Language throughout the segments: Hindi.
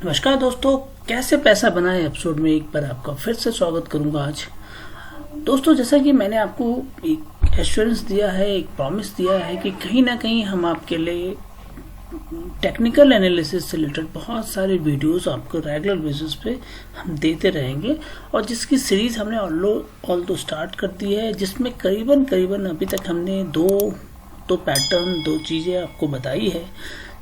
नमस्कार दोस्तों, कैसे पैसा बनाएं एपिसोड में एक बार आपका फिर से स्वागत करूंगा। आज दोस्तों, जैसा कि मैंने आपको एक एश्योरेंस दिया है, एक प्रॉमिस दिया है कि कहीं ना कहीं हम आपके लिए टेक्निकल एनालिसिस से रिलेटेड बहुत सारे वीडियोस आपको रेगुलर बेसिस पे हम देते रहेंगे। और जिसकी सीरीज हमने ऑल दो स्टार्ट कर दी है, जिसमें करीबन अभी तक हमने दो पैटर्न, दो चीज़ें आपको बताई है।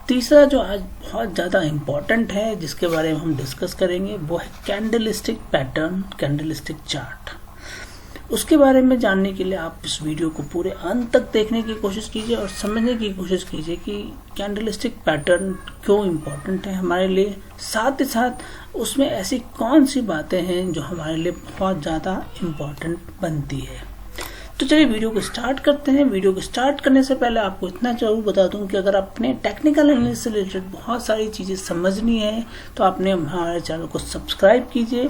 तीसरा जो आज बहुत ज़्यादा इम्पॉर्टेंट है, जिसके बारे में हम डिस्कस करेंगे, वो है कैंडलस्टिक पैटर्न, कैंडलस्टिक चार्ट। उसके बारे में जानने के लिए आप इस वीडियो को पूरे अंत तक देखने की कोशिश कीजिए और समझने की कोशिश कीजिए कि कैंडलस्टिक पैटर्न क्यों इम्पॉर्टेंट है हमारे लिए। साथ ही साथ उसमें ऐसी कौन सी बातें हैं जो हमारे लिए बहुत ज़्यादा इम्पॉर्टेंट बनती है। तो चलिए वीडियो को स्टार्ट करते हैं। वीडियो को स्टार्ट करने से पहले आपको इतना जरूर बता दूं कि अगर अपने टेक्निकल एनालिसिस से रिलेटेड बहुत सारी चीज़ें समझनी है तो आपने हमारे चैनल को सब्सक्राइब कीजिए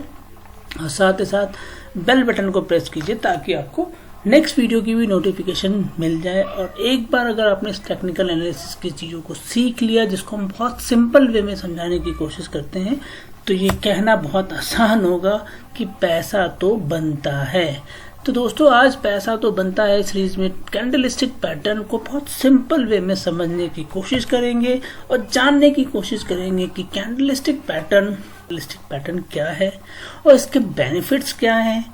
और साथ ही साथ बेल बटन को प्रेस कीजिए ताकि आपको नेक्स्ट वीडियो की भी नोटिफिकेशन मिल जाए। और एक बार अगर आपने इस टेक्निकल एनालिसिस की चीज़ों को सीख लिया, जिसको हम बहुत सिंपल वे में समझाने की कोशिश करते हैं, तो ये कहना बहुत आसान होगा कि पैसा तो बनता है। तो दोस्तों, आज पैसा तो बनता है सीरीज में कैंडलस्टिक पैटर्न को बहुत सिंपल वे में समझने की कोशिश करेंगे और जानने की कोशिश करेंगे कि कैंडलस्टिक पैटर्न क्या है और इसके बेनिफिट्स क्या हैं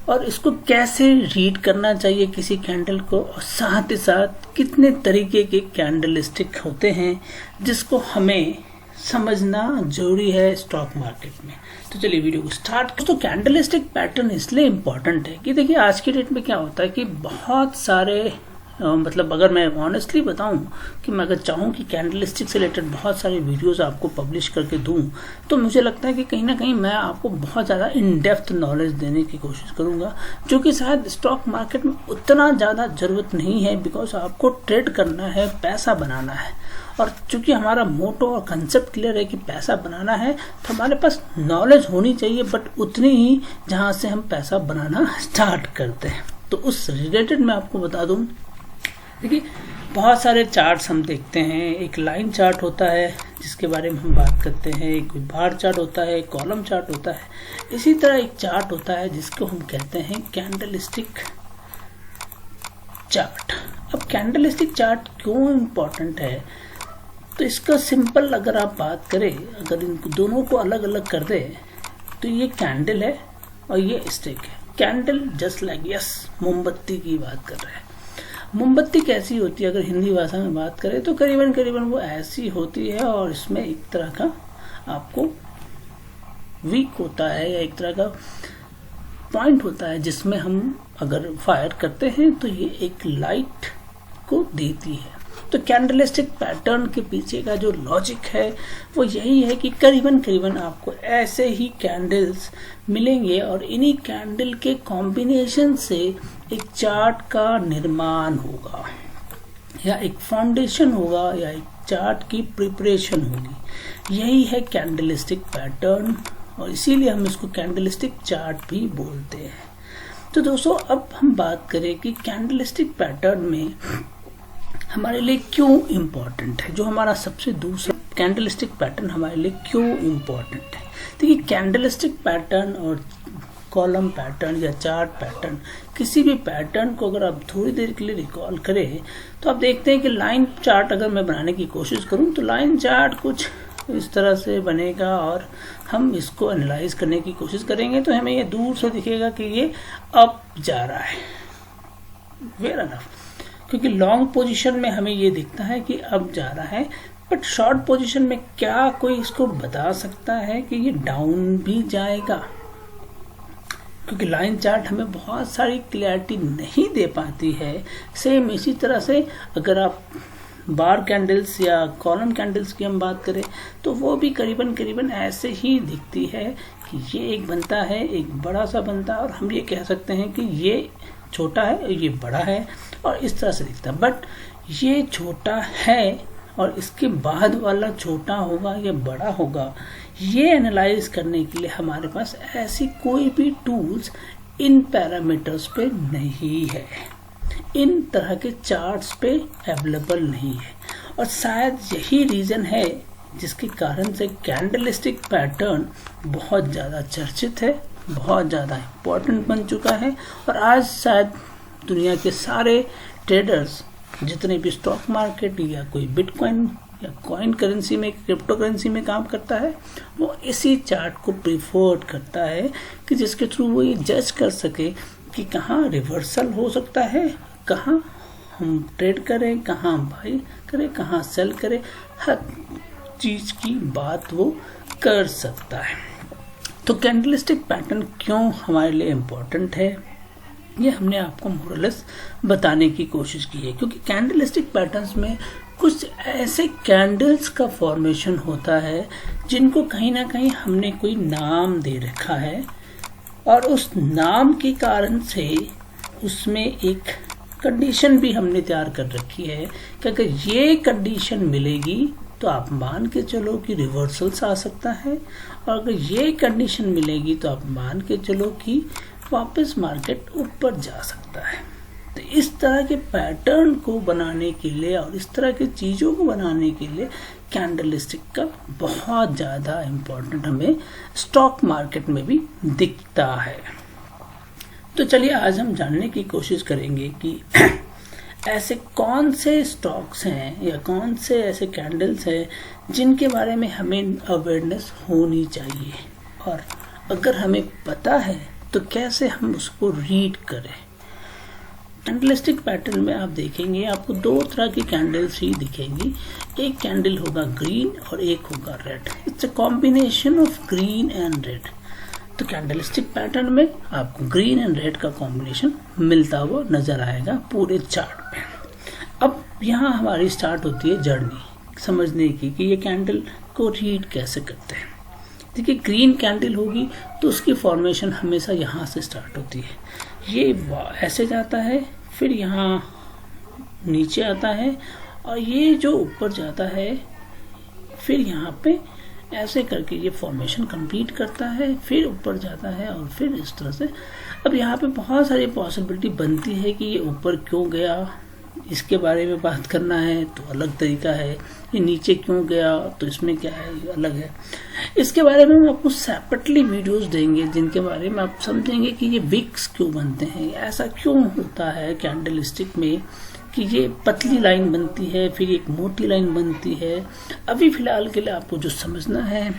और इसको कैसे रीड करना चाहिए किसी कैंडल को, और साथ ही साथ कितने तरीके के कैंडलस्टिक होते हैं जिसको हमें समझना जरूरी है स्टॉक मार्केट में। तो चलिए वीडियो को स्टार्ट। तो कैंडलस्टिक पैटर्न इसलिए इम्पोर्टेंट है कि देखिए आज की डेट में क्या होता है कि बहुत सारे मतलब अगर मैं ऑनेस्टली बताऊं कि मैं अगर चाहूं कि कैंडलस्टिक से रिलेटेड बहुत सारे वीडियोस आपको पब्लिश करके दूं, तो मुझे लगता है कि कहीं ना कहीं मैं आपको बहुत ज़्यादा इन डेप्थ नॉलेज देने की कोशिश करूंगा, जो कि शायद स्टॉक मार्केट में उतना ज़्यादा ज़रूरत नहीं है। बिकॉज आपको ट्रेड करना है, पैसा बनाना है, और चूंकि हमारा मोटो और कंसेप्ट क्लियर है कि पैसा बनाना है, तो हमारे पास नॉलेज होनी चाहिए, बट उतनी ही जहाँ से हम पैसा बनाना स्टार्ट करते हैं। तो उस रिलेटेड मैं आपको बता दूँ, देखिए बहुत सारे चार्ट्स हम देखते हैं। एक लाइन चार्ट होता है जिसके बारे में हम बात करते हैं, एक बार चार्ट होता है, एक कॉलम चार्ट होता है। इसी तरह एक चार्ट होता है जिसको हम कहते हैं कैंडलस्टिक चार्ट। अब कैंडलस्टिक चार्ट क्यों इम्पोर्टेंट है, तो इसका सिंपल अगर आप बात करें, अगर इन दोनों को अलग अलग कर दे, तो ये कैंडल है और ये स्टिक है। कैंडल जस्ट लाइक मोमबत्ती की बात कर रहे हैं। मोमबत्ती कैसी होती है, अगर हिंदी भाषा में बात करें तो करीबन वो ऐसी होती है, और इसमें एक तरह का आपको विक होता है या एक तरह का पॉइंट होता है जिसमें हम अगर फायर करते हैं तो ये एक लाइट को देती है। तो कैंडलस्टिक पैटर्न के पीछे का जो लॉजिक है वो यही है कि करीबन आपको ऐसे ही कैंडल्स मिलेंगे और इन्हीं कैंडल के कॉम्बिनेशन से एक चार्ट का निर्माण होगा, या एक फाउंडेशन होगा, या एक चार्ट की प्रिपरेशन होगी। यही है कैंडलस्टिक पैटर्न, और इसीलिए हम इसको कैंडलस्टिक चार्ट भी बोलते हैं। तो दोस्तों, अब हम बात करें कि कैंडलस्टिक पैटर्न में हमारे लिए क्यों इम्पोर्टेंट है, जो हमारा सबसे दूसरा कैंडलस्टिक पैटर्न हमारे लिए क्यों इम्पोर्टेंट है। देखिए कैंडलस्टिक पैटर्न और कॉलम पैटर्न या चार्ट पैटर्न, किसी भी पैटर्न को अगर आप थोड़ी देर के लिए रिकॉल करें तो आप देखते हैं कि लाइन चार्ट अगर मैं बनाने की कोशिश करूं तो लाइन चार्ट कुछ इस तरह से बनेगा, और हम इसको एनालाइज करने की कोशिश करेंगे तो हमें ये दूर से दिखेगा कि ये अप जा रहा है। फेयर एनफ, क्योंकि लॉन्ग पोजीशन में हमें ये दिखता है कि अब जा रहा है, बट शॉर्ट पोजीशन में क्या कोई इसको बता सकता है कि ये डाउन भी जाएगा, क्योंकि लाइन चार्ट हमें बहुत सारी क्लैरिटी नहीं दे पाती है। सेम इसी तरह से अगर आप बार कैंडल्स या कॉलम कैंडल्स की हम बात करें तो वो भी करीबन ऐसे ही दिखती है कि ये एक बनता है, एक बड़ा सा बनता है, और हम ये कह सकते हैं कि ये छोटा है और ये बड़ा है, और इस तरह से दिखता है। बट ये छोटा है और इसके बाद वाला छोटा होगा या बड़ा होगा, ये एनालाइज करने के लिए हमारे पास ऐसी कोई भी टूल्स इन पैरामीटर्स पे नहीं है, इन तरह के चार्ट्स पे अवेलेबल नहीं है। और शायद यही रीज़न है जिसके कारण से कैंडलस्टिक पैटर्न बहुत ज़्यादा चर्चित है, बहुत ज़्यादा इम्पोर्टेंट बन चुका है। और आज शायद दुनिया के सारे ट्रेडर्स जितने भी स्टॉक मार्केट या कोई बिटकॉइन या कॉइन करेंसी में, क्रिप्टो करेंसी में काम करता है, वो इसी चार्ट को प्रिफर करता है कि जिसके थ्रू वो ये जज कर सके कि कहाँ रिवर्सल हो सकता है, कहाँ हम ट्रेड करें, कहाँ हम बाई करें, कहाँ सेल करें, हर चीज़ की बात वो कर सकता है। तो कैंडलस्टिक पैटर्न क्यों हमारे लिए इम्पोर्टेंट है, ये हमने आपको मोरलेस बताने की कोशिश की है। क्योंकि कैंडलस्टिक पैटर्न्स में कुछ ऐसे कैंडल्स का फॉर्मेशन होता है जिनको कहीं ना कहीं हमने कोई नाम दे रखा है, और उस नाम के कारण से उसमें एक कंडीशन भी हमने तैयार कर रखी है कि अगर ये कंडीशन मिलेगी तो आप मान के चलो कि रिवर्सल्स आ सकता है, और अगर ये कंडीशन मिलेगी तो आप मान के चलो कि वापस मार्केट ऊपर जा सकता है। तो इस तरह के पैटर्न को बनाने के लिए और इस तरह की चीज़ों को बनाने के लिए कैंडलस्टिक का बहुत ज़्यादा इम्पोर्टेंट हमें स्टॉक मार्केट में भी दिखता है। तो चलिए आज हम जानने की कोशिश करेंगे कि ऐसे कौन से स्टॉक्स हैं या कौन से ऐसे कैंडल्स हैं जिनके बारे में हमें अवेयरनेस होनी चाहिए, और अगर हमें पता है तो कैसे हम उसको रीड करें। कैंडलस्टिक पैटर्न में आप देखेंगे आपको दो तरह की कैंडल्स ही दिखेंगी। एक कैंडल होगा ग्रीन और एक होगा red. It's a combination of green and red. तो कैंडलस्टिक पैटर्न में आपको ग्रीन एंड रेड का कॉम्बिनेशन मिलता हुआ नजर आएगा पूरे चार्ट में। अब यहाँ हमारी स्टार्ट होती है जर्नी समझने की कि ये कैंडल को रीड कैसे करते हैं। देखिए ग्रीन कैंडल होगी तो उसकी फॉर्मेशन हमेशा यहाँ से स्टार्ट होती है, ये ऐसे जाता है, फिर यहाँ नीचे आता है, और ये जो ऊपर जाता है फिर यहाँ पे ऐसे करके ये फॉर्मेशन कंप्लीट करता है, फिर ऊपर जाता है और फिर इस तरह से। अब यहाँ पे बहुत सारी पॉसिबिलिटी बनती है कि ये ऊपर क्यों गया, इसके बारे में बात करना है तो अलग तरीका है, ये नीचे क्यों गया तो इसमें क्या है ये अलग है। इसके बारे में हम आपको सेपरेटली वीडियोस देंगे जिनके बारे में आप समझेंगे कि ये विक्स क्यों बनते हैं, ऐसा क्यों होता है कैंडलस्टिक में कि ये पतली लाइन बनती है फिर एक मोटी लाइन बनती है। अभी फिलहाल के लिए आपको जो समझना है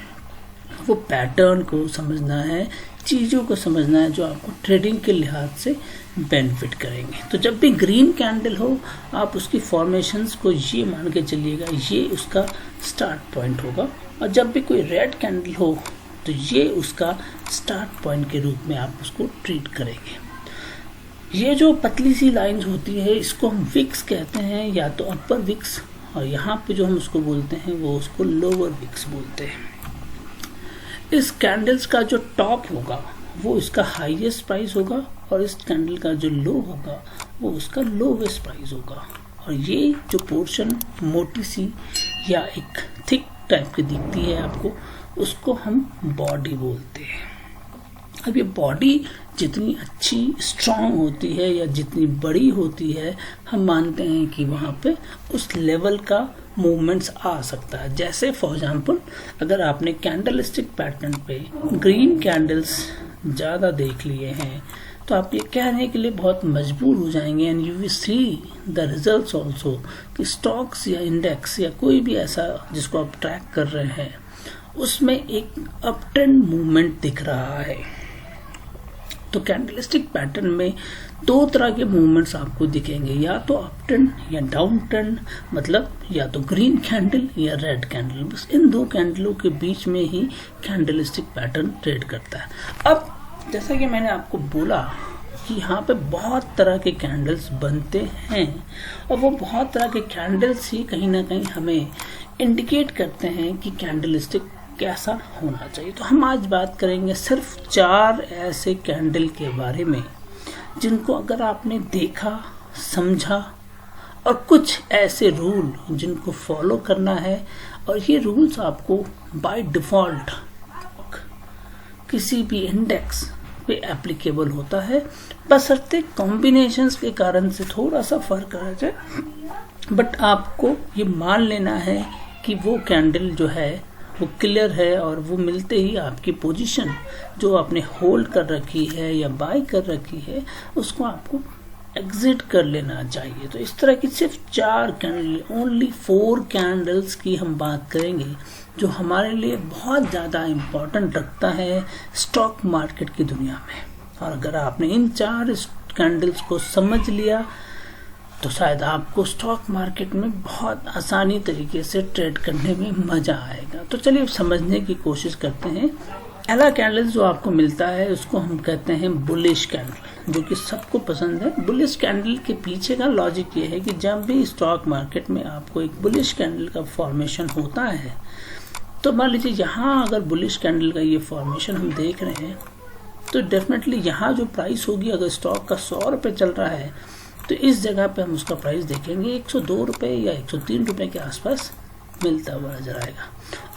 वो पैटर्न को समझना है, चीज़ों को समझना है जो आपको ट्रेडिंग के लिहाज से बेनिफिट करेंगे। तो जब भी ग्रीन कैंडल हो आप उसकी फॉर्मेशंस को ये मान के चलिएगा ये उसका स्टार्ट पॉइंट होगा, और जब भी कोई रेड कैंडल हो तो ये उसका स्टार्ट पॉइंट के रूप में आप उसको ट्रीट करेंगे। ये जो पतली सी लाइंस होती है इसको हम विक्स कहते हैं, या तो अपर विक्स, और यहाँ पे जो हम उसको बोलते हैं वो उसको लोअर विक्स बोलते हैं। इस कैंडल्स का जो टॉप होगा वो इसका हाईएस्ट प्राइस होगा, और इस कैंडल का जो लो होगा वो उसका लोवेस्ट प्राइस होगा। और ये जो पोर्शन मोटी सी या एक थिक टाइप की दिखती है आपको, उसको हम बॉडी बोलते हैं। अब ये बॉडी जितनी अच्छी स्ट्रांग होती है या जितनी बड़ी होती है, हम मानते हैं कि वहाँ पे उस लेवल का मूवमेंट्स आ सकता है। जैसे फॉर एग्जांपल अगर आपने कैंडलस्टिक पैटर्न पे ग्रीन कैंडल्स ज़्यादा देख लिए हैं तो आप ये कहने के लिए बहुत मजबूर हो जाएंगे, and you will see the results also कि स्टॉक्स या इंडेक्स या कोई भी ऐसा जिसको आप ट्रैक कर रहे हैं उसमें एक अप ट्रेंड मूवमेंट दिख रहा है। तो कैंडलस्टिक पैटर्न में दो तरह के मूवमेंट्स आपको दिखेंगे, या तो अप ट्रेंड या डाउन ट्रेंड, मतलब या तो ग्रीन कैंडल या रेड कैंडल। बस इन दो कैंडलों के बीच में ही कैंडलस्टिक पैटर्न ट्रेड करता है। अब जैसा कि मैंने आपको बोला कि यहाँ पे बहुत तरह के कैंडल्स बनते हैं, और वो बहुत तरह के कैंडल्स ही कहीं ना कहीं हमें इंडिकेट करते हैं कि कैंडलस्टिक कैसा होना चाहिए। तो हम आज बात करेंगे सिर्फ 4 ऐसे कैंडल के बारे में जिनको अगर आपने देखा, समझा, और कुछ ऐसे रूल जिनको फॉलो करना है, और ये रूल्स आपको बाय डिफॉल्ट किसी भी इंडेक्स पे एप्लीकेबल होता है, बशर्ते कॉम्बिनेशंस के कारण से थोड़ा सा फर्क आ जाए, बट आपको ये मान लेना है कि वो कैंडल जो है वो क्लियर है और वो मिलते ही आपकी पोजीशन जो आपने होल्ड कर रखी है या बाय कर रखी है उसको आपको एग्जिट कर लेना चाहिए। तो इस तरह की सिर्फ 4 कैंडल, ओनली 4 कैंडल्स की हम बात करेंगे जो हमारे लिए बहुत ज़्यादा इम्पोर्टेंट रखता है स्टॉक मार्केट की दुनिया में। और अगर आपने इन 4 कैंडल्स को समझ लिया तो शायद आपको स्टॉक मार्केट में बहुत आसानी तरीके से ट्रेड करने में मजा आएगा। तो चलिए समझने की कोशिश करते हैं। पहला कैंडल जो आपको मिलता है उसको हम कहते हैं बुलिश कैंडल, जो कि सबको पसंद है। बुलिश कैंडल के पीछे का लॉजिक ये है कि जब भी स्टॉक मार्केट में आपको एक बुलिश कैंडल का फॉर्मेशन होता है तो मान लीजिए यहाँ अगर बुलिश कैंडल का ये फॉर्मेशन हम देख रहे हैं तो डेफिनेटली यहाँ जो प्राइस होगी, अगर स्टॉक का 100 रुपये चल रहा है तो इस जगह पे हम उसका प्राइस देखेंगे 102 रुपये या 103 रुपये के आसपास मिलता हुआ नजर आएगा।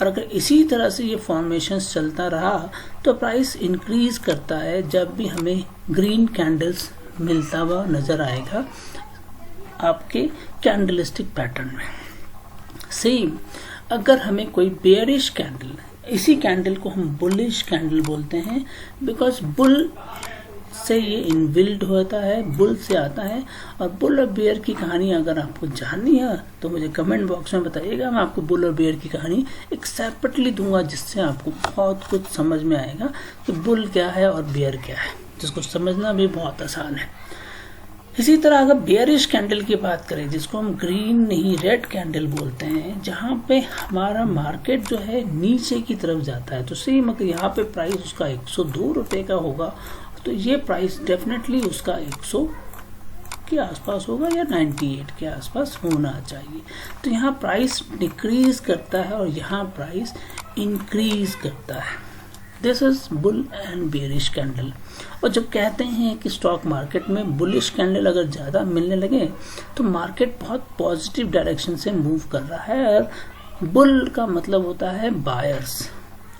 और अगर इसी तरह से ये फॉर्मेशन चलता रहा तो प्राइस इंक्रीज करता है जब भी हमें ग्रीन कैंडल्स मिलता हुआ नजर आएगा आपके कैंडलस्टिक पैटर्न में। सेम अगर हमें कोई बेयरिश कैंडल, इसी कैंडल को हम बुलिश कैंडल बोलते हैं बिकॉज बुल से ये इनबिल्ड होता है, बुल से आता है। और बुल और बेयर की कहानी अगर आपको जाननी है तो मुझे कमेंट बॉक्स में बताइएगा, मैं आपको बुल और बेयर की कहानी एक सेपरेटली दूंगा जिससे आपको बहुत कुछ समझ में आएगा कि बुल क्या है और बेयर क्या है, जिसको समझना भी बहुत आसान है। इसी तरह अगर बेयरिश कैंडल की बात करें, जिसको हम ग्रीन नहीं रेड कैंडल बोलते हैं, जहाँ पे हमारा मार्केट जो है नीचे की तरफ जाता है, तो सेम अगर यहाँ पे प्राइस उसका 102 रुपये का होगा तो ये प्राइस डेफिनेटली उसका 100 के आसपास होगा या 98 के आसपास होना चाहिए। तो यहाँ प्राइस डिक्रीज करता है और यहाँ प्राइस इंक्रीज करता है। This is bull and bearish candle. और जब कहते हैं कि स्टॉक मार्केट में बुलिश कैंडल अगर ज़्यादा मिलने लगे तो मार्केट बहुत पॉजिटिव डायरेक्शन से मूव कर रहा है। और बुल का मतलब होता है बायर्स,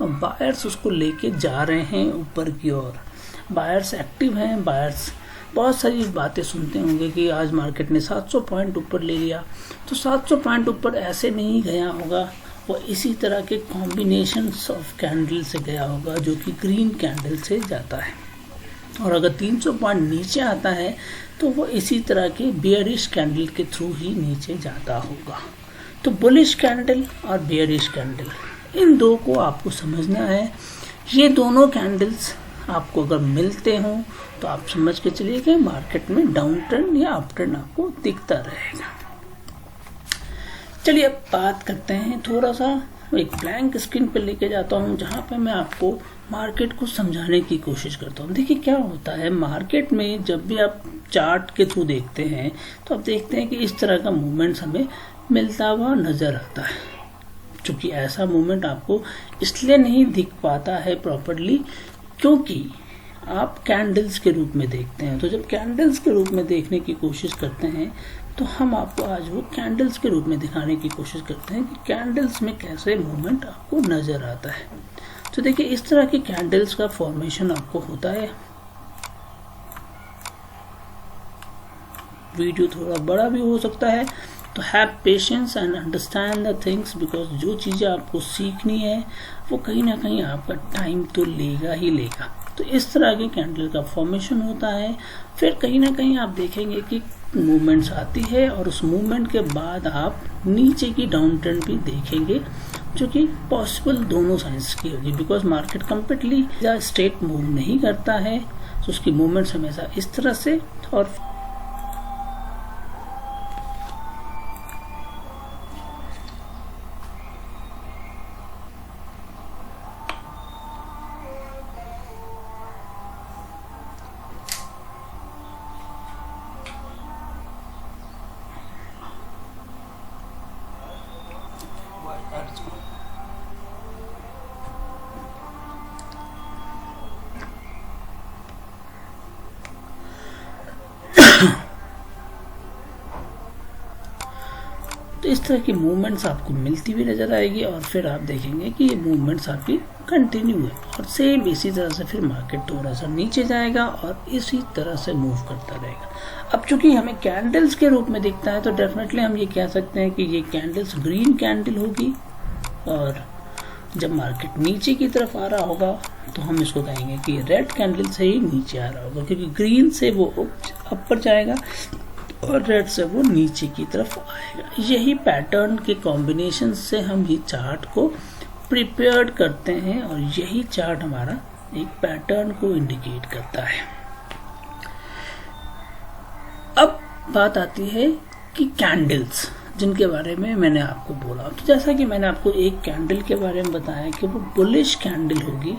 और बायर्स उसको लेके जा रहे हैं ऊपर की ओर। बायर्स एक्टिव हैं, बायर्स बहुत सारी बातें सुनते होंगे कि आज मार्केट ने 700 पॉइंट ऊपर ले लिया, तो 700 पॉइंट ऊपर ऐसे नहीं गया होगा, वो इसी तरह के कॉम्बिनेशन ऑफ कैंडल से गया होगा जो कि ग्रीन कैंडल से जाता है। और अगर 300 पॉइंट नीचे आता है तो वो इसी तरह के बेयरिश कैंडल के थ्रू ही नीचे जाता होगा। तो बुलिश कैंडल और बेयरिश कैंडल, इन दो को आपको समझना है। ये दोनों कैंडल्स आपको अगर मिलते हों तो आप समझ के चलिए कि मार्केट में डाउन ट्रेंड या अप ट्रेंड आपको दिखता रहेगा। चलिए अब बात करते हैं, थोड़ा सा एक ब्लैंक स्क्रीन पर लेके जाता हूं जहां पे मैं आपको मार्केट को समझाने की कोशिश करता हूं। देखिए क्या होता है मार्केट में, जब भी आप चार्ट के थ्रू देखते हैं तो आप देखते हैं कि इस तरह का मूवमेंट हमें मिलता हुआ नजर आता है। क्योंकि ऐसा मूवमेंट आपको इसलिए नहीं दिख पाता है प्रॉपर्ली क्योंकि आप कैंडल्स के रूप में देखते हैं। तो जब कैंडल्स के रूप में देखने की कोशिश करते हैं तो हम आपको आज वो कैंडल्स के रूप में दिखाने की कोशिश करते हैं कि कैंडल्स में कैसे मूवमेंट आपको नजर आता है। तो देखिए इस तरह की कैंडल्स का फॉर्मेशन आपको होता है। वीडियो थोड़ा बड़ा भी हो सकता है, तो have patience and understand the things, because जो चीज़ें आपको सीखनी है वो कहीं ना कहीं आपका टाइम तो लेगा ही लेगा। तो इस तरह के कैंडल का फॉर्मेशन होता है। फिर कहीं ना कहीं आप देखेंगे कि मूवमेंट्स आती है और उस मूवमेंट के बाद आप नीचे की डाउन ट्रेंड भी देखेंगे, जो कि पॉसिबल दोनों साइंस की होगी, because market completely straight move नहीं करता है। तो उसकी मूवमेंट्स हमेशा इस तरह से और तरह की मूवमेंट्स आपको मिलती हुई नजर आएगी और फिर आप देखेंगे कि ये मूवमेंट्स आपकी कंटिन्यू है और सेम इसी तरह से फिर मार्केट थोड़ा सा नीचे जाएगा और इसी तरह से मूव करता रहेगा। अब चूंकि हमें कैंडल्स के रूप में दिखता है तो डेफिनेटली हम ये कह सकते हैं कि ये कैंडल्स ग्रीन कैंडल होगी और जब मार्केट नीचे की तरफ आ रहा होगा तो हम इसको कहेंगे कि रेड कैंडल से ही नीचे आ रहा होगा, क्योंकि ग्रीन से वो ऊपर जाएगा और रेड से वो नीचे की तरफ आएगा। यही पैटर्न के कॉम्बिनेशन से हम ये चार्ट को प्रिपेयर करते हैं और यही चार्ट हमारा एक पैटर्न को इंडिकेट करता है। अब बात आती है कि कैंडल्स, जिनके बारे में मैंने आपको बोला। तो जैसा कि मैंने आपको एक कैंडल के बारे में बताया कि वो बुलिश कैंडल होगी,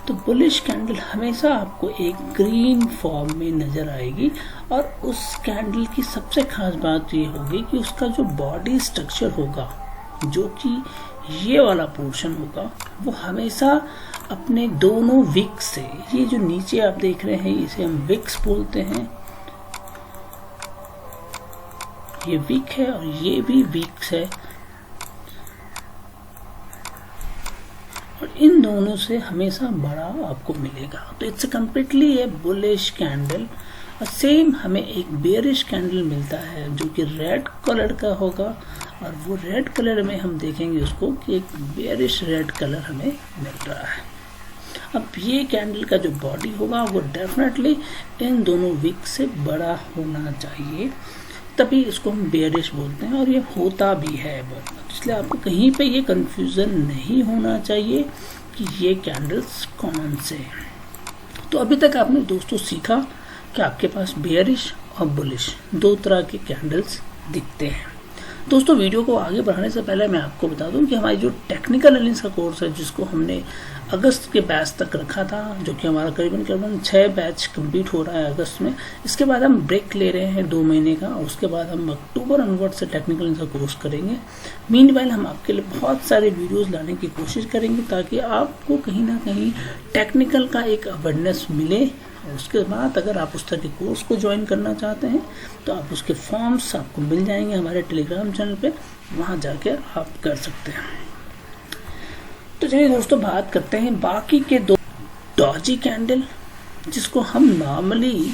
तो बुलिश कैंडल हमेशा आपको एक ग्रीन फॉर्म में नजर आएगी और उस कैंडल की सबसे खास बात ये होगी कि उसका जो बॉडी स्ट्रक्चर होगा, जो कि ये वाला पोर्शन होगा, वो हमेशा अपने दोनों विक्स से, ये जो नीचे आप देख रहे हैं इसे हम विक्स बोलते हैं, ये विक है और ये भी विक्स है, और इन दोनों से हमेशा बड़ा आपको मिलेगा। तो it's completely A bullish candle. और सेम हमें एक बेयरिश कैंडल मिलता है जो कि रेड कलर का होगा और वो रेड कलर में हम देखेंगे उसको कि एक बेयरिश रेड कलर हमें मिल रहा है। अब ये कैंडल का जो बॉडी होगा वो डेफिनेटली इन दोनों विक से बड़ा होना चाहिए, तभी इसको हम बेयरिश बोलते हैं और ये होता भी है। इसलिए आपको कहीं पे ये कंफ्यूजन नहीं होना चाहिए कि ये कैंडल्स कौन से हैं। तो अभी तक आपने दोस्तों सीखा कि आपके पास बेयरिश और बुलिश दो तरह के कैंडल्स दिखते हैं। दोस्तों वीडियो को आगे बढ़ाने से पहले मैं आपको बता दूं कि हमारी जो टेक्निकल एनालिसिस का कोर्स है, जिसको हमने अगस्त के बैच तक रखा था, जो कि हमारा करीबन 6 बैच कंप्लीट हो रहा है अगस्त में। इसके बाद हम ब्रेक ले रहे हैं 2 महीने का, और उसके बाद हम अक्टूबर अनवर्ड से टेक्निकल एनालिसिस का कोर्स करेंगे। मीनवाइल हम आपके लिए बहुत सारे वीडियोस लाने की कोशिश करेंगे ताकि आपको कहीं ना कहीं टेक्निकल का एक अवेयरनेस मिले। और उसके बाद अगर आप उस तरह के कोर्स को ज्वाइन करना चाहते हैं तो आप उसके फॉर्म्स आपको मिल जाएंगे हमारे टेलीग्राम चैनल पे, वहां जाके आप कर सकते हैं। तो चलिए दोस्तों बात करते हैं बाकी के दो डॉजी कैंडल, जिसको हम नॉर्मली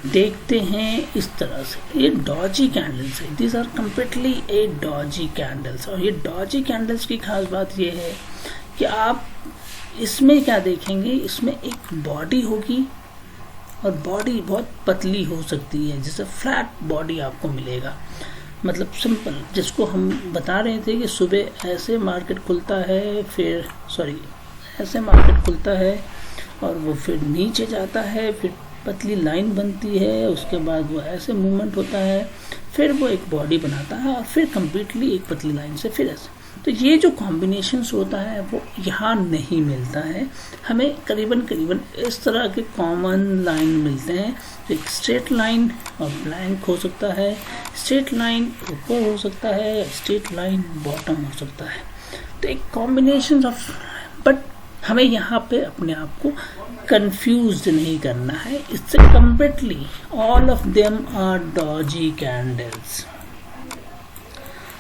देखते हैं इस तरह से। ये डॉजी कैंडल्स है, these are completely a doji candles. और ये डॉजी कैंडल्स की खास बात ये है कि आप इसमें क्या देखेंगे, इसमें एक बॉडी होगी और बॉडी बहुत पतली हो सकती है, जैसे फ्लैट बॉडी आपको मिलेगा। मतलब सिंपल, जिसको हम बता रहे थे कि सुबह ऐसे मार्केट खुलता है, फिर ऐसे मार्केट खुलता है और वो फिर नीचे जाता है, फिर पतली लाइन बनती है, उसके बाद वो ऐसे मूवमेंट होता है, फिर वो एक बॉडी बनाता है और फिर कम्प्लीटली एक पतली लाइन से फिर ऐसे। तो ये जो कॉम्बिनेशंस होता है वो यहाँ नहीं मिलता है। हमें करीबन इस तरह के कॉमन लाइन मिलते हैं। एक स्ट्रेट लाइन और ब्लैंक हो सकता है, स्ट्रेट लाइन ऊपर हो सकता है, स्ट्रेट लाइन बॉटम हो सकता है। तो एक कॉम्बिनेशन ऑफ, बट हमें यहाँ पे अपने आप को कंफ्यूज नहीं करना है। इससे completely all of them are doji candles.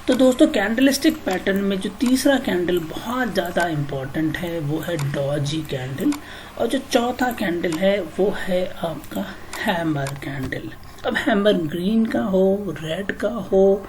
तो दोस्तों कैंडलस्टिक पैटर्न में जो तीसरा कैंडल बहुत ज़्यादा इम्पोर्टेंट है वो है डॉजी कैंडल, और जो चौथा कैंडल है वो है आपका हैमर कैंडल। अब हैमर ग्रीन का हो, रेड का हो,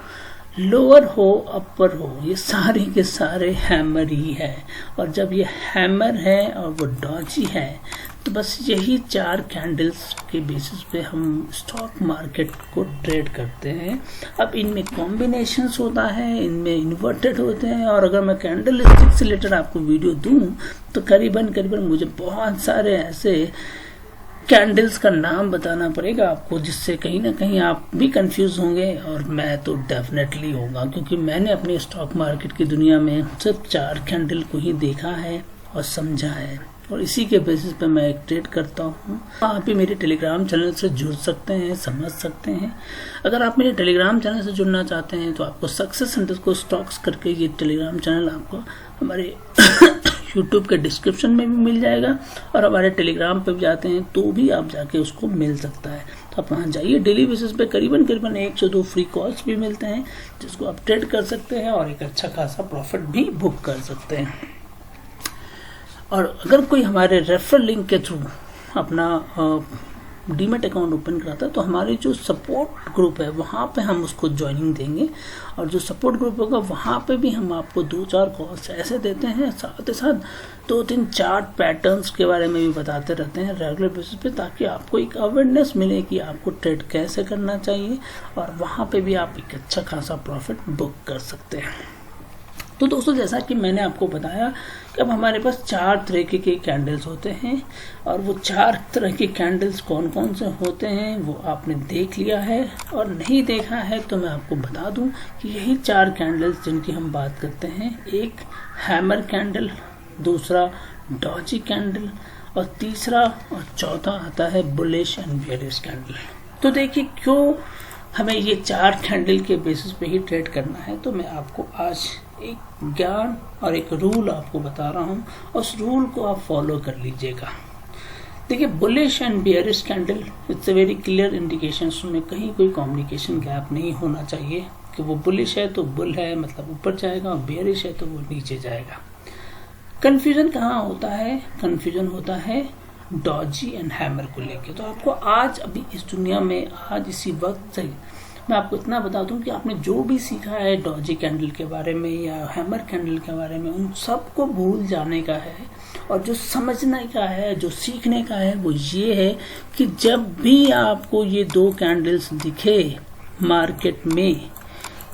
लोअर हो, अपर हो, ये सारे के सारे हैमर ही है। और जब ये हैमर है और वो डॉजी है तो बस यही 4 कैंडल्स के बेसिस पे हम स्टॉक मार्केट को ट्रेड करते हैं। अब इनमें कॉम्बिनेशंस होता है, इनमें इन्वर्टेड होते हैं, और अगर मैं कैंडल स्टिक से रिलेटेड आपको वीडियो दूं तो करीबन मुझे बहुत सारे ऐसे कैंडल्स का नाम बताना पड़ेगा आपको, जिससे कहीं ना कहीं आप भी कंफ्यूज होंगे और मैं तो डेफिनेटली होगा, क्योंकि मैंने अपने स्टॉक मार्केट की दुनिया में सिर्फ 4 कैंडल को ही देखा है और समझा है, और इसी के बेसिस पे मैं एक ट्रेड करता हूँ। आप भी मेरे टेलीग्राम चैनल से जुड़ सकते हैं, समझ सकते हैं। अगर आप मेरे टेलीग्राम चैनल से जुड़ना चाहते हैं तो आपको सक्सेस_स्टॉक्स करके ये टेलीग्राम चैनल आपको हमारे यूट्यूब के डिस्क्रिप्शन में भी मिल जाएगा, और हमारे टेलीग्राम पे भी जाते हैं तो भी आप जाके उसको मिल सकता है। तो आप वहाँ जाइए। डेली बेसिस पे करीबन 1 से 2 फ्री कॉल्स भी मिलते हैं जिसको आप ट्रेड कर सकते हैं और एक अच्छा खासा प्रॉफिट भी बुक कर सकते हैं। और अगर कोई हमारे रेफरल लिंक के थ्रू अपना डीमेट अकाउंट ओपन कराता है तो हमारी जो सपोर्ट ग्रुप है वहाँ पे हम उसको ज्वाइनिंग देंगे, और जो सपोर्ट ग्रुप होगा वहाँ पे भी हम आपको 2-4 कॉल्स ऐसे देते हैं, साथ ही साथ 2-3 चार्ट पैटर्न्स के बारे में भी बताते रहते हैं रेगुलर बेसिस पे, ताकि आपको एक अवेयरनेस मिले कि आपको ट्रेड कैसे करना चाहिए, और वहाँ पे भी आप एक अच्छा खासा प्रॉफिट बुक कर सकते हैं। तो दोस्तों, जैसा कि मैंने आपको बताया कि अब हमारे पास 4 तरह के कैंडल्स होते हैं, और वो 4 तरह के कैंडल्स कौन कौन से होते हैं वो आपने देख लिया है, और नहीं देखा है तो मैं आपको बता दूं कि यही 4 कैंडल्स जिनकी हम बात करते हैं, एक हैमर कैंडल, दूसरा डॉजी कैंडल, और तीसरा और चौथा आता है बुलिश एंड बेयरिश कैंडल। तो देखिए, क्यों हमें ये 4 कैंडल के बेसिस पे ही ट्रेड करना है, तो मैं आपको आज एक ज्ञान और एक रूल आपको बता रहा हूँ, उस रूल को आप फॉलो कर लीजिएगा। देखिए, bullish and bearish candle, it's a very clear indication, उसमें कहीं कोई कम्युनिकेशन गैप नहीं होना चाहिए कि वो बुलिश है तो बुल है मतलब ऊपर जाएगा, और बेयरिश है तो वो नीचे जाएगा। कंफ्यूजन कहाँ होता है? कंफ्यूजन होता है डॉजी एंड हैमर को लेके। तो आपको आज अभी इस दुनिया में आज इसी वक्त से मैं आपको इतना बता दूं कि आपने जो भी सीखा है डॉजी कैंडल के बारे में या हैमर कैंडल के बारे में, उन सबको भूल जाने का है, और जो समझने का है, जो सीखने का है, वो ये है कि जब भी आपको ये 2 कैंडल्स दिखे मार्केट में,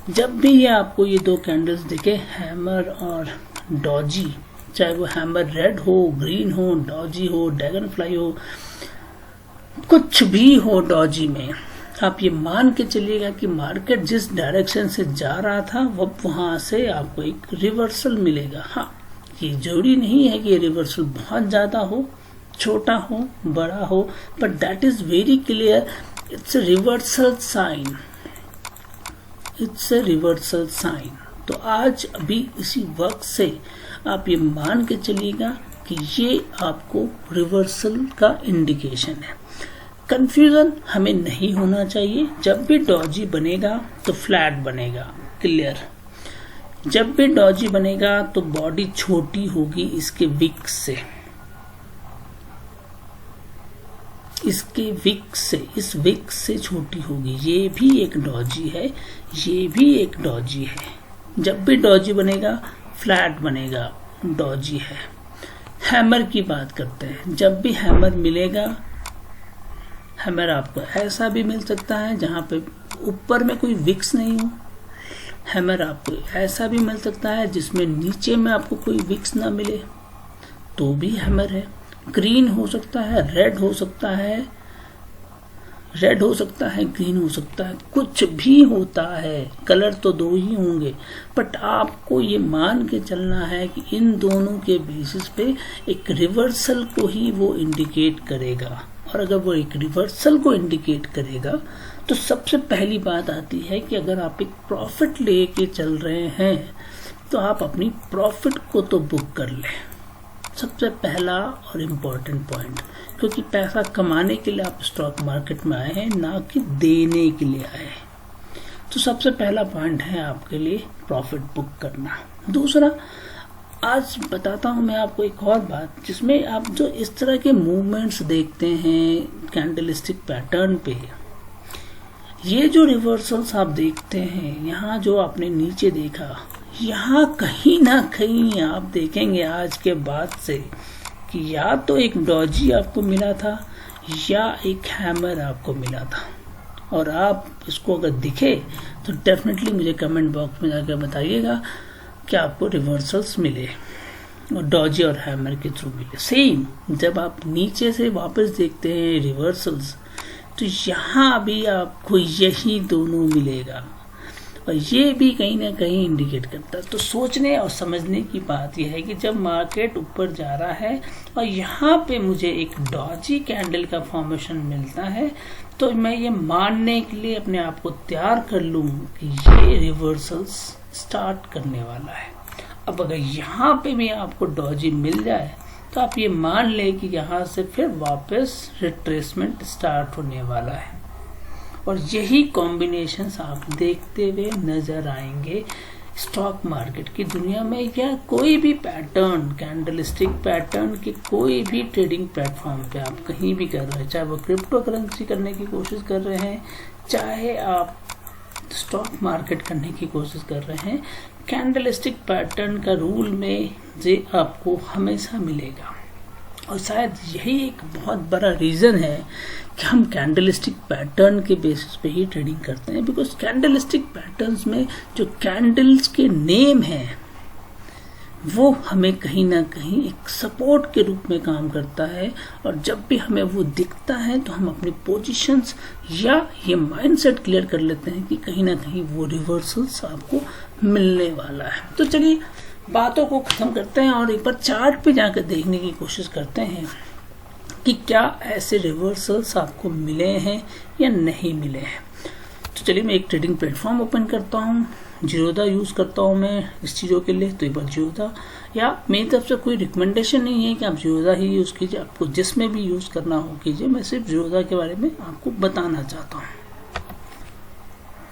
जब भी आपको ये 2 कैंडल्स दिखे, हैमर और डॉजी, चाहे वो हैमर रेड हो, ग्रीन हो, डॉजी हो, ड्रैगन फ्लाई हो, कुछ भी हो डॉजी में, आप ये मान के चलिएगा कि मार्केट जिस डायरेक्शन से जा रहा था वो वहां से आपको एक रिवर्सल मिलेगा। हाँ, ये जरूरी नहीं है कि ये रिवर्सल बहुत ज्यादा हो, छोटा हो, बड़ा हो, but that is very clear, it's a reversal sign, it's a reversal sign. तो आज अभी इसी वक्त से आप ये मान के चलिएगा कि ये आपको रिवर्सल का इंडिकेशन है। कंफ्यूजन हमें नहीं होना चाहिए। जब भी डॉजी बनेगा तो फ्लैट बनेगा, क्लियर। जब भी डॉजी बनेगा तो बॉडी छोटी होगी इसके विक्स से, इसके विक्स से, इस विक्स से छोटी होगी। ये भी एक डॉजी है, ये भी एक डॉजी है। जब भी डॉजी बनेगा फ्लैट बनेगा, डॉजी है। हैमर की बात करते हैं, जब भी हैमर मिलेगा, हैमर आपको ऐसा भी मिल सकता है जहां पे ऊपर में कोई विक्स नहीं हो, हैमर आपको ऐसा भी मिल सकता है जिसमें नीचे में आपको कोई विक्स ना मिले, तो भी हैमर है। ग्रीन हो सकता है, रेड हो सकता है, रेड हो सकता है, ग्रीन हो सकता है, कुछ भी होता है, कलर तो 2 ही होंगे, बट आपको ये मान के चलना है कि इन दोनों के बेसिस पे एक रिवर्सल को ही वो इंडिकेट करेगा। और अगर वो एक रिवर्सल को इंडिकेट करेगा तो सबसे पहली बात आती है कि अगर आप एक प्रॉफिट लेके चल रहे हैं तो आप अपनी प्रॉफिट को तो बुक कर लें, सबसे पहला और इम्पोर्टेंट पॉइंट, क्योंकि पैसा कमाने के लिए आप स्टॉक मार्केट में आए हैं, ना कि देने के लिए आए हैं। तो सबसे पहला पॉइंट है आपके लिए प्रॉफिट बुक करना। दूसरा, आज बताता हूं मैं आपको एक और बात, जिसमें आप जो इस तरह के मूवमेंट्स देखते हैं कैंडलस्टिक पैटर्न पे, ये जो रिवर्सल्स आप देखते हैं, यहाँ जो आपने नीचे देखा, यहाँ कहीं ना कहीं आप देखेंगे आज के बाद से कि या तो एक डॉजी आपको मिला था या एक हैमर आपको मिला था। और आप इसको अगर दिखे तो डेफिनेटली मुझे कमेंट बॉक्स में जाकर बताइएगा कि आपको रिवर्सल्स मिले और डॉजी और हैमर के थ्रू मिले। सेम जब आप नीचे से वापस देखते हैं रिवर्सल्स, तो यहाँ भी आपको यही दोनों मिलेगा, और ये भी कहीं ना कहीं इंडिकेट करता है। तो सोचने और समझने की बात यह है कि जब मार्केट ऊपर जा रहा है और यहाँ पे मुझे एक डॉजी कैंडल का फॉर्मेशन मिलता है, तो मैं ये मानने के लिए अपने आप को तैयार कर लूँ कि ये रिवर्सल्स स्टार्ट करने वाला है। अब अगर यहाँ पे भी आपको डॉजी मिल जाए तो आप ये मान ले कि यहाँ से फिर वापस रिट्रेसमेंट स्टार्ट होने वाला है। और यही कॉम्बिनेशंस आप देखते हुए नजर आएंगे स्टॉक मार्केट की दुनिया में, या कोई भी पैटर्न, कैंडलस्टिक पैटर्न के कोई भी ट्रेडिंग प्लेटफॉर्म पे आप कहीं भी कर रहे हैं, चाहे वो क्रिप्टो करेंसी करने की कोशिश कर रहे हैं, चाहे आप स्टॉक मार्केट करने की कोशिश कर रहे हैं, कैंडलस्टिक पैटर्न का रूल में ये आपको हमेशा मिलेगा। और शायद यही एक बहुत बड़ा रीज़न है कि हम कैंडलस्टिक पैटर्न के बेसिस पे ही ट्रेडिंग करते हैं, बिकॉज कैंडलस्टिक पैटर्न्स में जो कैंडल्स के नेम हैं वो हमें कहीं ना कहीं एक सपोर्ट के रूप में काम करता है, और जब भी हमें वो दिखता है तो हम अपनी पोजीशंस या ये माइंडसेट क्लियर कर लेते हैं कि कहीं ना कहीं वो रिवर्सल्स आपको मिलने वाला है। तो चलिए बातों को खत्म करते हैं और एक बार चार्ट पे जाकर देखने की कोशिश करते हैं कि क्या ऐसे रिवर्सल्स आपको मिले हैं या नहीं मिले हैं। तो चलिए मैं एक ट्रेडिंग प्लेटफॉर्म ओपन करता हूँ, जीरोधा यूज़ करता हूँ मैं इस चीज़ों के लिए। तो एक बार जीरोधा, या मेरी तरफ से कोई रिकमेंडेशन नहीं है कि आप जीरोधा ही यूज़ कीजिए, आपको जिसमें भी यूज़ करना हो कीजिए, मैं सिर्फ जीरोधा के बारे में आपको बताना चाहता हूँ।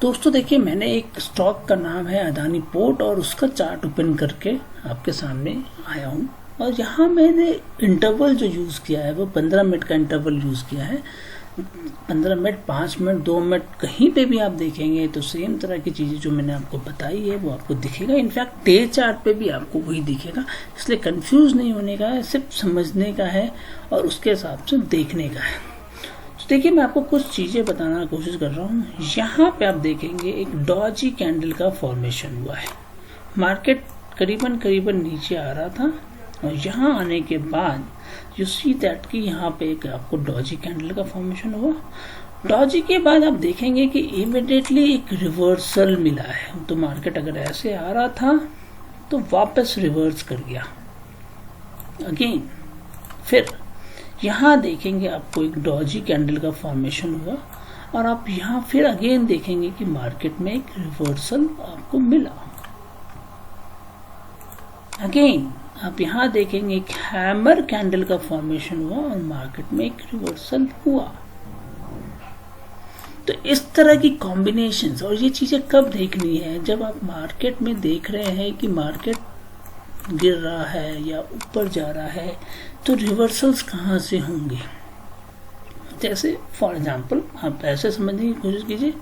दोस्तों देखिए, मैंने एक स्टॉक का नाम है अदानी पोर्ट और उसका चार्ट ओपन करके आपके सामने आया हूँ, और यहाँ मैंने इंटरवल जो यूज़ किया है वो 15 मिनट का इंटरवल यूज़ किया है। 15 मिनट, 5 मिनट, 2 मिनट, कहीं पे भी आप देखेंगे तो सेम तरह की चीज़ें जो मैंने आपको बताई है वो आपको दिखेगा। इनफैक्ट डे चार्ट पे भी आपको वही दिखेगा, इसलिए कंफ्यूज नहीं होने का है, सिर्फ समझने का है और उसके हिसाब से देखने का है। तो देखिए मैं आपको कुछ चीज़ें बताना कोशिश कर रहा हूँ। यहाँ पे आप देखेंगे एक डॉजी कैंडल का फॉर्मेशन हुआ है, मार्केट करीबन नीचे आ रहा था, और यहाँ आने के बाद यू सी दैट कि यहाँ पे एक आपको डॉजी कैंडल का फॉर्मेशन हुआ। डॉजी के बाद आप देखेंगे कि इमीडिएटली एक रिवर्सल मिला है। तो मार्केट अगर ऐसे आ रहा था तो वापस रिवर्स कर गया अगेन। फिर यहाँ देखेंगे आपको एक डॉजी कैंडल का फॉर्मेशन हुआ, और आप यहाँ फिर अगेन देखेंगे कि मार्केट में एक रिवर्सल आपको मिला। अगेन आप यहाँ देखेंगे एक हैमर कैंडल का फॉर्मेशन हुआ और मार्केट में एक रिवर्सल हुआ। तो इस तरह की कॉम्बिनेशंस, और ये चीजें कब देखनी है, जब आप मार्केट में देख रहे हैं कि मार्केट गिर रहा है या ऊपर जा रहा है, तो रिवर्सल्स कहाँ से होंगे। जैसे फॉर एग्जांपल आप ऐसे समझने की कोशिश कीजिए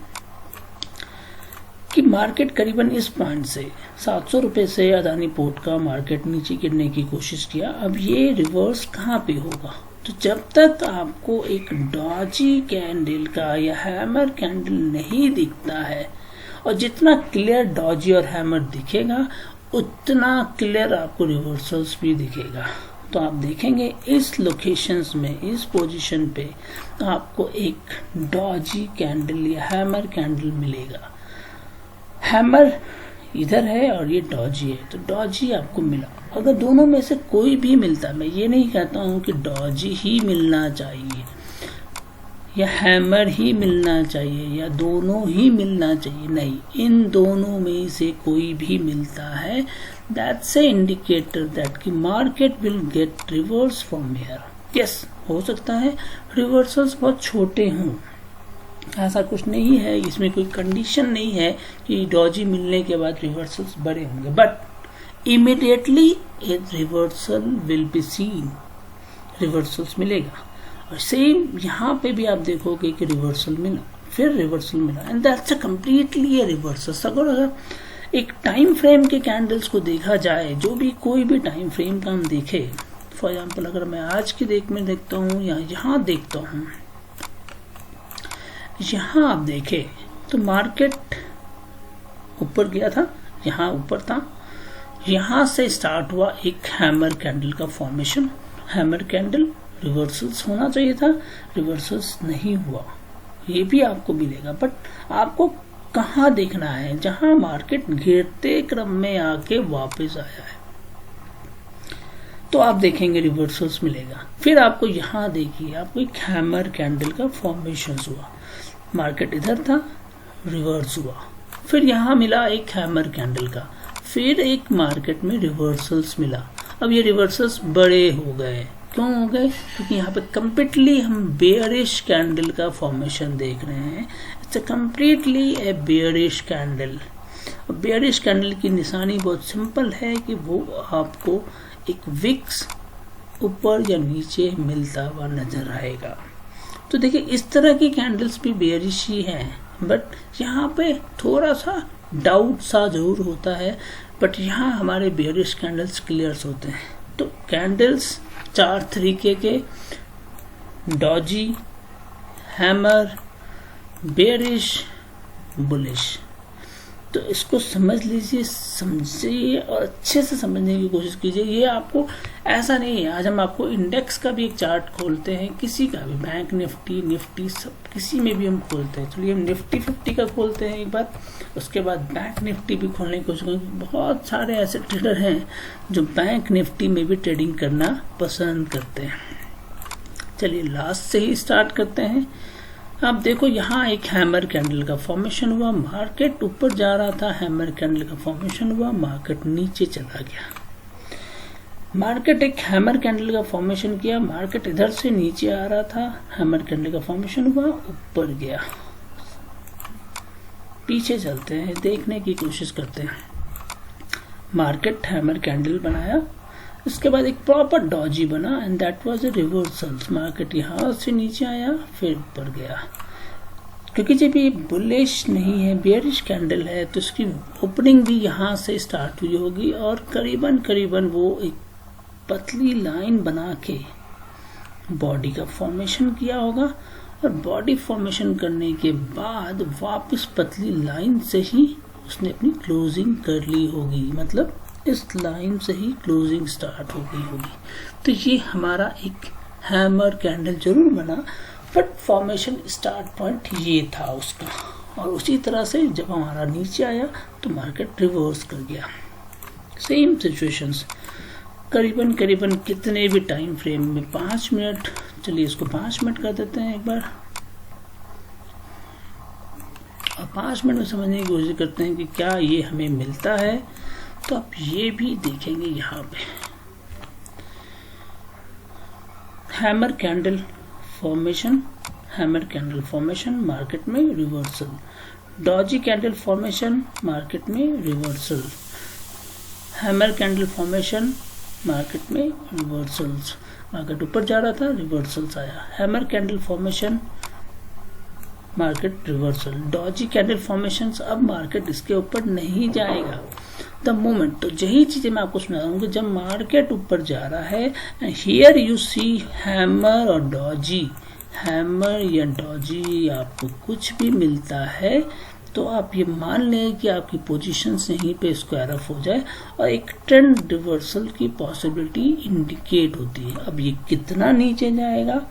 कि मार्केट करीबन इस पॉइंट से 700 रुपए से अदानी पोर्ट का मार्केट नीचे गिरने की कोशिश किया। अब ये रिवर्स कहाँ पे होगा, तो जब तक आपको एक डॉजी कैंडल का या हैमर कैंडल नहीं दिखता है, और जितना क्लियर डॉजी और हैमर दिखेगा उतना क्लियर आपको रिवर्सल्स भी दिखेगा। तो आप देखेंगे इस लोकेशंस में, इस पोजीशन पे आपको एक डॉजी कैंडल या हैमर कैंडल मिलेगा। हैमर इधर है और ये डॉजी है, तो डॉजी आपको मिला। अगर दोनों में से कोई भी मिलता, मैं ये नहीं कहता हूं कि डॉजी ही मिलना चाहिए या हैमर ही मिलना चाहिए या दोनों ही मिलना चाहिए, नहीं, इन दोनों में से कोई भी मिलता है, दैट्स ए इंडिकेटर दैट कि market will get reverse from here. Yes, हो सकता है रिवर्सल्स बहुत छोटे हों, ऐसा कुछ नहीं है, इसमें कोई कंडीशन नहीं है कि डॉजी मिलने के बाद रिवर्सल्स बड़े होंगे, but immediately A reversal will be seen, reversals मिलेगा। और सेम यहाँ पे भी आप देखोगे कि रिवर्सल मिला, फिर रिवर्सल मिला, and that's a completely A reversal. अगर एक टाइम फ्रेम के कैंडल्स को देखा जाए, जो भी कोई भी टाइम फ्रेम का हम देखे, फॉर एग्जाम्पल अगर मैं आज की डेट में देखता हूँ या यहाँ देखता हूँ, यहाँ आप देखें तो मार्केट ऊपर गया था, यहाँ ऊपर था, यहाँ से स्टार्ट हुआ एक हैमर कैंडल का फॉर्मेशन। हैमर कैंडल रिवर्सल्स होना चाहिए था, रिवर्सल्स नहीं हुआ, ये भी आपको मिलेगा। बट आपको कहाँ देखना है, जहाँ मार्केट गिरते क्रम में आके वापस आया है, तो आप देखेंगे रिवर्सल्स मिलेगा। फिर आपको यहाँ देखिए, आपको एक हैमर कैंडल का फॉर्मेशन हुआ, मार्केट इधर था, रिवर्स हुआ, फिर यहाँ मिला एक हैमर कैंडल का, फिर एक मार्केट में रिवर्सल्स मिला। अब ये रिवर्सल्स बड़े हो गए, क्यों हो गए, क्योंकि यहाँ पे कंप्लीटली हम बेयरिश कैंडल का फॉर्मेशन देख रहे हैं। It's completely A bearish candle. Bearish candle की निशानी बहुत सिंपल है कि वो आपको एक विक्स ऊपर या नीचे मिलता हुआ नजर आएगा। तो देखिए इस तरह की कैंडल्स भी बेयरिश ही हैं, बट यहाँ पे थोड़ा सा डाउट सा जरूर होता है, बट यहाँ हमारे बेयरिश कैंडल्स क्लियर्स होते हैं। तो कैंडल्स 4 तरीके के, डॉजी, हैमर, बेयरिश, बुलिश। तो इसको समझ लीजिए, समझिए और अच्छे से समझने की कोशिश कीजिए। ये आपको ऐसा नहीं है, आज हम आपको इंडेक्स का भी एक चार्ट खोलते हैं, किसी का भी, बैंक निफ्टी सब किसी में भी हम खोलते हैं। चलिए हम निफ्टी 50 का खोलते हैं एक बार, उसके बाद बैंक निफ्टी भी खोलने की कोशिश करेंगे। बहुत सारे ऐसे ट्रेडर हैं जो बैंक निफ्टी में भी ट्रेडिंग करना पसंद करते हैं। चलिए लास्ट से ही स्टार्ट करते हैं। अब देखो यहाँ एक हैमर कैंडल का फॉर्मेशन हुआ, मार्केट ऊपर जा रहा था, हैमर कैंडल का फॉर्मेशन हुआ, मार्केट नीचे चला गया। मार्केट एक हैमर कैंडल का फॉर्मेशन किया, मार्केट इधर से नीचे आ रहा था, हैमर कैंडल का फॉर्मेशन हुआ, ऊपर गया। पीछे चलते हैं, देखने की कोशिश करते हैं। मार्केट हैमर कैंडल बनाया, उसके बाद एक प्रॉपर डॉजी बना and that was a reversal. Market यहाँ से नीचे आया, फिर ऊपर गया। क्योंकि जब ये बुलिश नहीं है, बेयरिश कैंडल है, तो इसकी ओपनिंग भी यहाँ से स्टार्ट हुई होगी और करीबन वो एक पतली लाइन बना के बॉडी का फॉर्मेशन किया होगा, और बॉडी फॉर्मेशन करने के बाद वापस पतली लाइन से ही उसने अपनी क्लोजिंग कर ली होगी, मतलब इस लाइन से ही क्लोजिंग स्टार्ट हो गई होगी। तो ये हमारा एक हैमर कैंडल जरूर बना, बट फॉर्मेशन स्टार्ट पॉइंट ये था उसका। और उसी तरह से जब हमारा नीचे आया तो मार्केट रिवर्स कर गया। सेम सिचुएशंस करीबन कितने भी टाइम फ्रेम में, 5 मिनट, चलिए इसको 5 मिनट कर देते हैं एक बार, और 5 मिनट में समझने की कोशिश करते हैं कि क्या ये हमें मिलता है। तो आप ये भी देखेंगे यहाँ पे hammer candle formation, hammer candle formation, market में reversal, doji candle formation, market में reversal, hammer candle formation, market में रिवर्सल्स। मार्केट ऊपर जा रहा था, रिवर्सल्स आया, hammer candle formation, market reversal, doji candle formations. अब मार्केट इसके ऊपर नहीं जाएगा द मोमेंट। तो यही चीजें मैं आपको सुना रहा हूँ कि जब मार्केट ऊपर जा रहा है, हियर यू सी हैमर और डॉजी, हैमर या डॉजी आपको कुछ भी मिलता है तो आप ये मान लें कि आपकी पोजीशन यहीं पे स्क्वायर ऑफ हो जाए और एक ट्रेंड रिवर्सल की पॉसिबिलिटी इंडिकेट होती है। अब ये कितना नीचे जाएगा,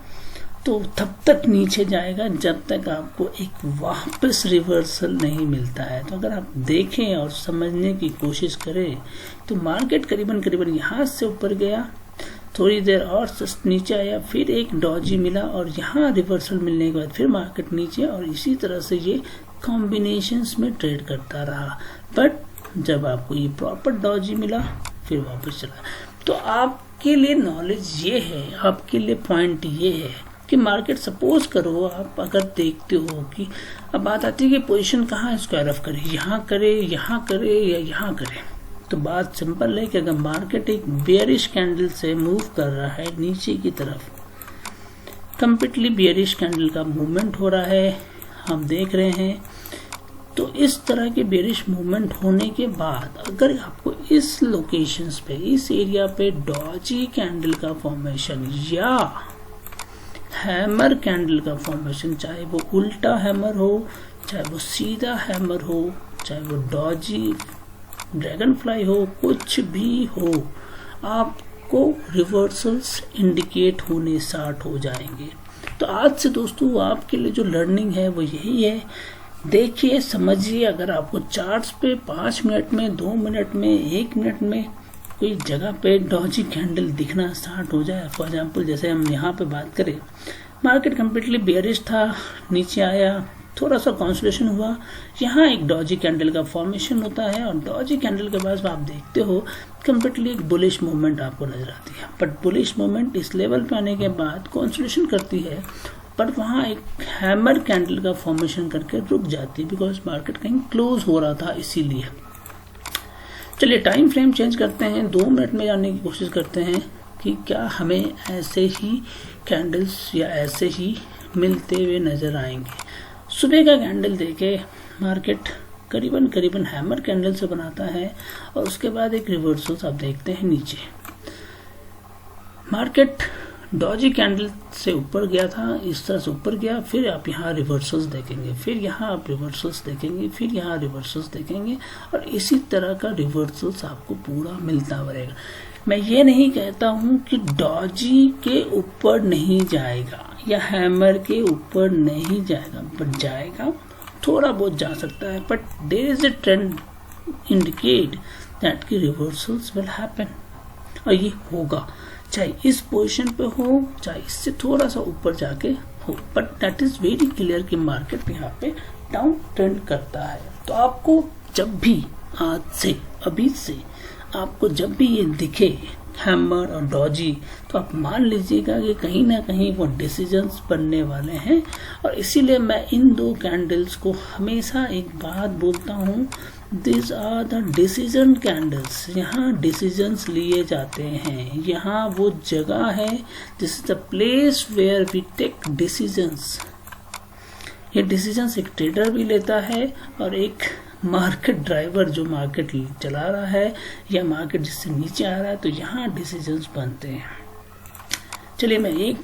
तो तब तक नीचे जाएगा जब तक आपको एक वापस रिवर्सल नहीं मिलता है। तो अगर आप देखें और समझने की कोशिश करें तो मार्केट करीबन यहाँ से ऊपर गया, थोड़ी देर और नीचे आया, फिर एक डॉजी मिला और यहाँ रिवर्सल मिलने के बाद फिर मार्केट नीचे, और इसी तरह से ये कॉम्बिनेशंस में ट्रेड करता रहा। बट जब आपको ये प्रॉपर डॉजी मिला फिर वापस चला। तो आपके लिए नॉलेज ये है, आपके लिए पॉइंट ये है कि मार्केट सपोज करो आप अगर देखते हो कि अब बात आती है कि पोजीशन कहाँ स्क्वायर ऑफ करे, यहाँ करे या यहाँ करे। तो बात सिंपल है कि अगर मार्केट एक बेयरिश कैंडल से मूव कर रहा है नीचे की तरफ, कंप्लीटली बेयरिश कैंडल का मूवमेंट हो रहा है, हम देख रहे हैं। तो इस तरह के बेयरिश मूवमेंट होने के बाद अगर आपको इस लोकेशंस पे, इस एरिया पे डॉजी कैंडल का फॉर्मेशन या हैमर कैंडल का फॉर्मेशन, चाहे वो उल्टा हैमर हो, चाहे वो सीधा हैमर हो, चाहे वो डॉजी ड्रैगन फ्लाई हो, कुछ भी हो, आपको रिवर्सल्स इंडिकेट होने स्टार्ट हो जाएंगे। तो आज से दोस्तों आपके लिए जो लर्निंग है वो यही है, देखिए समझिए। अगर आपको चार्ट्स पे 5 मिनट में, 2 मिनट में, 1 मिनट में कोई जगह पे डॉजी कैंडल दिखना स्टार्ट हो जाए, फॉर एग्जांपल जैसे हम यहाँ पे बात करें, मार्केट कम्प्लीटली बेयरिश था, नीचे आया, थोड़ा सा कंसोलिडेशन हुआ, यहाँ एक डॉजी कैंडल का फॉर्मेशन होता है और डॉजी कैंडल के बाद आप देखते हो कम्प्लीटली एक बुलिश मूवमेंट आपको नजर आती है। बट बुलिश मूवमेंट इस लेवल पे आने के बाद कंसोलिडेशन करती है पर वहाँ एक हैमर कैंडल का फॉर्मेशन करके रुक जाती है, बिकॉज मार्केट कहीं क्लोज हो रहा था इसीलिए। चलिए टाइम फ्रेम चेंज करते हैं, 2 मिनट में जानने की कोशिश करते हैं कि क्या हमें ऐसे ही कैंडल्स या ऐसे ही मिलते हुए नजर आएंगे। सुबह का कैंडल देखे मार्केट करीबन हैमर कैंडल से बनाता है और उसके बाद एक रिवर्सल आप देखते हैं नीचे। मार्केट डॉजी कैंडल से ऊपर गया था, इस तरह से ऊपर गया, फिर आप यहाँ रिवर्सल्स देखेंगे, फिर यहाँ आप रिवर्सल्स देखेंगे, फिर यहाँ रिवर्सल्स देखेंगे और इसी तरह का रिवर्सल्स आपको पूरा मिलता रहेगा। मैं ये नहीं कहता हूँ कि डॉजी के ऊपर नहीं जाएगा या हैमर के ऊपर नहीं जाएगा, बट जाएगा, थोड़ा बहुत जा सकता है, but there is a trend indicate that की रिवर्सल्स विल हैपन, और ये होगा, चाहे इस पोजीशन पे हो चाहे इससे थोड़ा सा ऊपर जाके हो, but that is very clear कि मार्केट यहाँ पे डाउन ट्रेंड करता है। तो आपको जब भी आज से अभी से आपको जब भी ये दिखे हैमर और डॉजी, तो आप मान लीजिएगा कि कहीं ना कहीं वो डिसीजंस बनने वाले हैं। और इसीलिए मैं इन 2 कैंडल्स को हमेशा एक बात बोलता हूँ, this are the decision candles. यहाँ डिसीजंस लिए जाते हैं, यहाँ वो जगह है, this is the place where we take decisions. ये डिसीजंस एक ट्रेडर भी लेता है और एक मार्केट ड्राइवर जो मार्केट चला रहा है या मार्केट जिससे नीचे आ रहा है, तो यहाँ डिसीजंस बनते हैं। चलिए मैं एक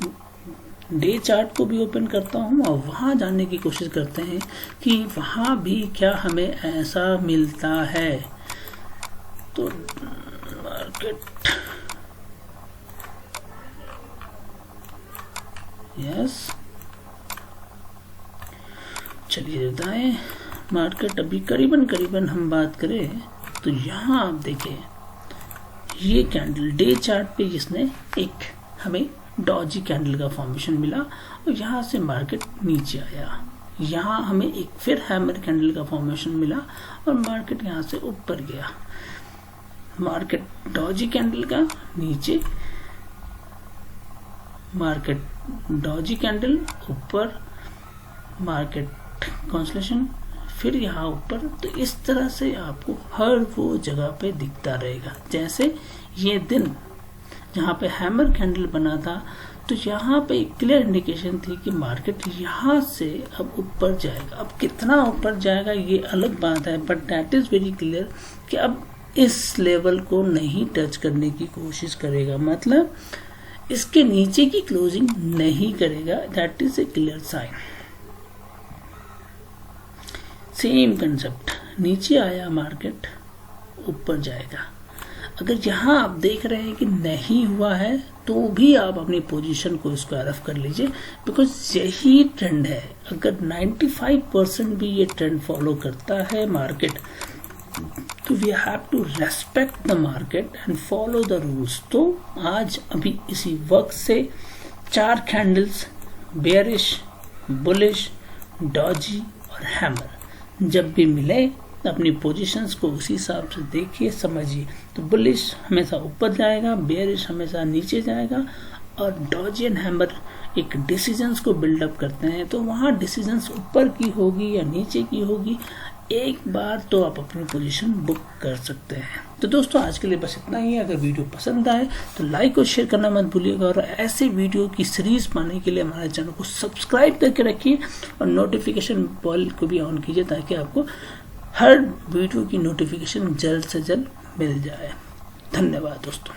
डे चार्ट को भी ओपन करता हूँ और वहाँ जानने की कोशिश करते हैं कि वहाँ भी क्या हमें ऐसा मिलता है। तो मार्केट यस, चलिए बताएं, मार्केट अभी करीबन हम बात करें तो यहाँ आप देखें ये कैंडल डे चार्ट पे जिसने एक हमें डॉजी कैंडल का फॉर्मेशन मिला और यहाँ से मार्केट नीचे आया, यहाँ हमें एक फिर हैमर कैंडल का फॉर्मेशन मिला और मार्केट यहाँ से ऊपर गया। मार्केट डॉजी कैंडल का नीचे, मार्केट डॉजी कैंडल ऊपर, मार्केट कॉन्सलेशन, फिर यहाँ ऊपर। तो इस तरह से आपको हर वो जगह पे दिखता रहेगा। जैसे ये दिन जहाँ पे हैमर कैंडल बना था, तो यहाँ पे एक क्लियर इंडिकेशन थी कि मार्केट यहाँ से अब ऊपर जाएगा। अब कितना ऊपर जाएगा ये अलग बात है, but that is very clear कि अब इस लेवल को नहीं टच करने की कोशिश करेगा, मतलब इसके नीचे की क्लोजिंग नहीं करेगा। That is a clear sign. Same concept, नीचे आया मार्केट ऊपर जाएगा। अगर यहाँ आप देख रहे हैं कि नहीं हुआ है तो भी आप अपनी पोजीशन को स्क्वायर ऑफ कर लीजिए, बिकॉज यही ट्रेंड है। अगर 95% भी ये ट्रेंड फॉलो करता है मार्केट, तो we have to respect the market and follow the rules. तो आज अभी इसी वक्त से 4 कैंडल्स बेयरिश, बुलिश, डॉजी और हैमर जब भी मिले अपनी पोजीशंस को उसी हिसाब से देखिए, समझिए। तो बुलिश हमेशा ऊपर जाएगा, बेयरिश हमेशा नीचे जाएगा और डॉजी एंड हैमर एक डिसीजंस को बिल्डअप करते हैं। तो वहाँ डिसीजंस ऊपर की होगी या नीचे की होगी, एक बार तो आप अपनी पोजीशन बुक कर सकते हैं। तो दोस्तों आज के लिए बस इतना ही है। अगर वीडियो पसंद आए तो लाइक और शेयर करना मत भूलिएगा और ऐसे वीडियो की सीरीज पाने के लिए हमारे चैनल को सब्सक्राइब करके रखिए और नोटिफिकेशन बेल को भी ऑन कीजिए ताकि आपको हर वीडियो की नोटिफिकेशन जल्द से जल्द मिल जाए। धन्यवाद दोस्तों।